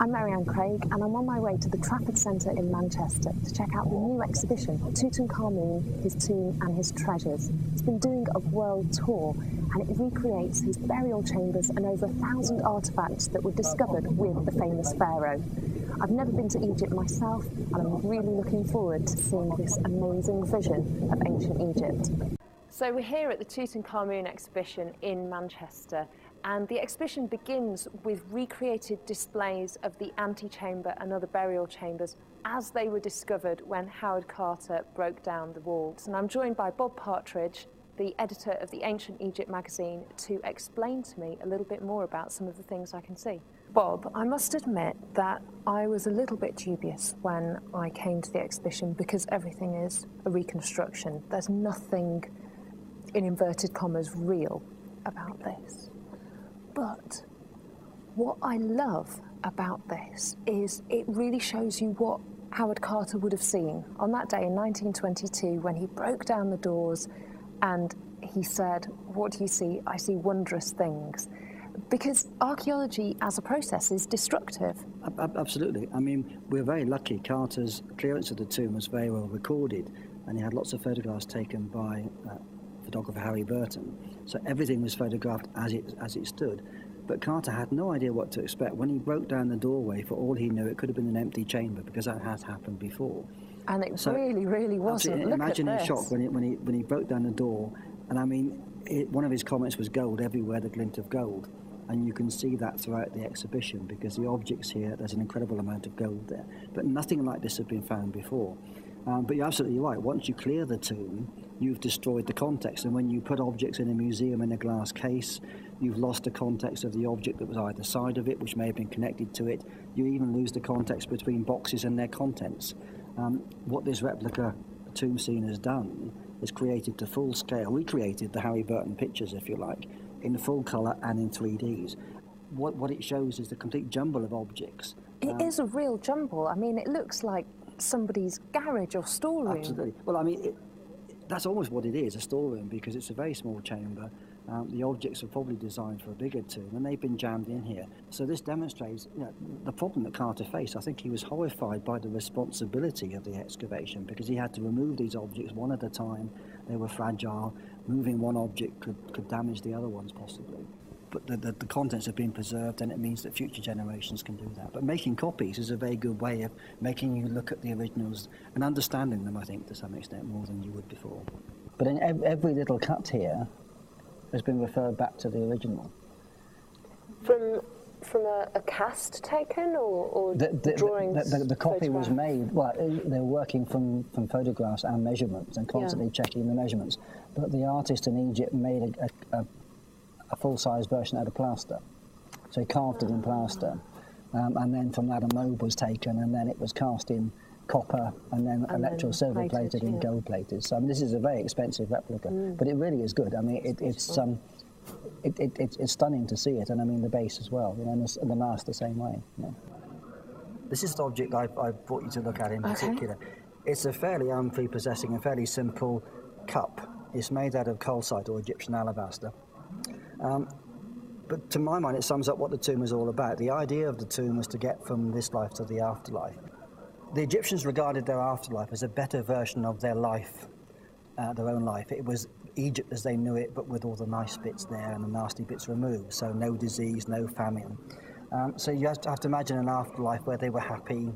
I'm Marianne Craig, and I'm on my way to the Trafford Centre in Manchester to check out the new exhibition, Tutankhamun, His Tomb and His Treasures. It's been doing a world tour, and it recreates his burial chambers and over 1,000 artefacts that were discovered with the famous pharaoh. I've never been to Egypt myself, and I'm really looking forward to seeing this amazing vision of ancient Egypt. So we're here at the Tutankhamun exhibition in Manchester, and the exhibition begins with recreated displays of the antechamber and other burial chambers as they were discovered when Howard Carter broke down the walls. And I'm joined by Bob Partridge, the editor of the Ancient Egypt magazine, to explain to me a little bit more about some of the things I can see. Bob, I must admit that I was a little bit dubious when I came to the exhibition because everything is a reconstruction. There's nothing, in inverted commas, real about this. But what I love about this is it really shows you what Howard Carter would have seen on that day in 1922 when he broke down the doors and he said, "What do you see? I see wondrous things." Because archaeology as a process is destructive. Absolutely. I mean, we're very lucky. Carter's clearance of the tomb was very well recorded, and he had lots of photographs taken by photographer Harry Burton. So everything was photographed as it stood. But Carter had no idea what to expect. When he broke down the doorway, for all he knew, it could have been an empty chamber, because that has happened before. And it really wasn't. Imagine his shock when he broke down the door. And I mean, one of his comments was "gold everywhere, the glint of gold." And you can see that throughout the exhibition, because the objects here, there's an incredible amount of gold there. But nothing like this had been found before. But you're absolutely right. Once you clear the tomb, you've destroyed the context. And when you put objects in a museum in a glass case, you've lost the context of the object that was either side of it, which may have been connected to it. You even lose the context between boxes and their contents. What this replica tomb scene has done is created to full scale, recreated the Harry Burton pictures, if you like, in full colour and in 3Ds. What it shows is the complete jumble of objects. It is a real jumble. I mean, it looks like somebody's garage or storeroom. Absolutely. Well, I mean, that's almost what it is, a storeroom, because it's a very small chamber. The objects were probably designed for a bigger tomb, and they've been jammed in here. So this demonstrates the problem that Carter faced. I think he was horrified by the responsibility of the excavation, because he had to remove these objects one at a time. They were fragile. Moving one object could damage the other ones possibly. But the contents have been preserved, and it means that future generations can do that. But making copies is a very good way of making you look at the originals and understanding them, I think, to some extent, more than you would before. But in every little cut here has been referred back to the original. From a cast taken, or drawings? The copy was made, well, they were working from photographs and measurements and constantly checking the measurements. But the artist in Egypt made a full-size version out of plaster. So he carved it in plaster. And then from that a mold was taken, and then it was cast in copper and then electro-silver plated and gold plated. So I mean, this is a very expensive replica, but it really is good. I mean, it's stunning to see it, and I mean the base as well, and the mast the same way. This is the object I brought you to look at in particular. It's a fairly unprepossessing and fairly simple cup. It's made out of calcite or Egyptian alabaster. But to my mind, it sums up what the tomb is all about. The idea of the tomb was to get from this life to the afterlife. The Egyptians regarded their afterlife as a better version of their life, their own life. It was Egypt as they knew it, but with all the nice bits there and the nasty bits removed. So no disease, no famine. So you have to imagine an afterlife where they were happy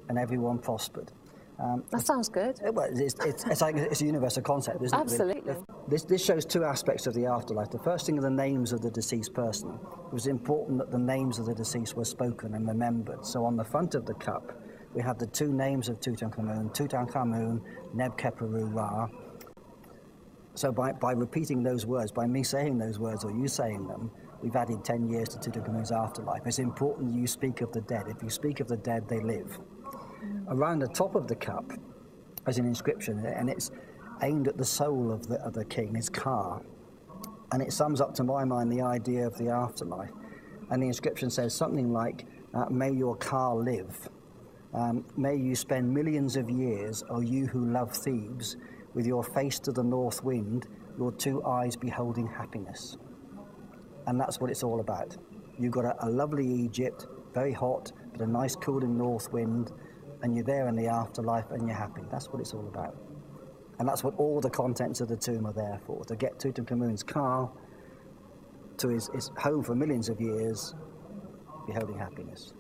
and everyone prospered. That sounds good. Well, it's a universal concept, isn't it? Absolutely. This shows two aspects of the afterlife. The first thing are the names of the deceased person. It was important that the names of the deceased were spoken and remembered. So on the front of the cup, we have the two names of Tutankhamun, Neb-Khepru-Ra. So by repeating those words, by me saying those words or you saying them, we've added 10 years to Tutankhamun's afterlife. It's important that you speak of the dead. If you speak of the dead, they live. Around the top of the cup is an inscription, and it's aimed at the soul of the king, his car. And it sums up, to my mind, the idea of the afterlife. And the inscription says something like, may your car live. May you spend millions of years, O you who love Thebes, with your face to the north wind, your two eyes beholding happiness. And that's what it's all about. You've got a lovely Egypt, very hot, but a nice cooling north wind, and you're there in the afterlife and you're happy. That's what it's all about. And that's what all the contents of the tomb are there for, to get Tutankhamun's car to his home for millions of years, beholding happiness.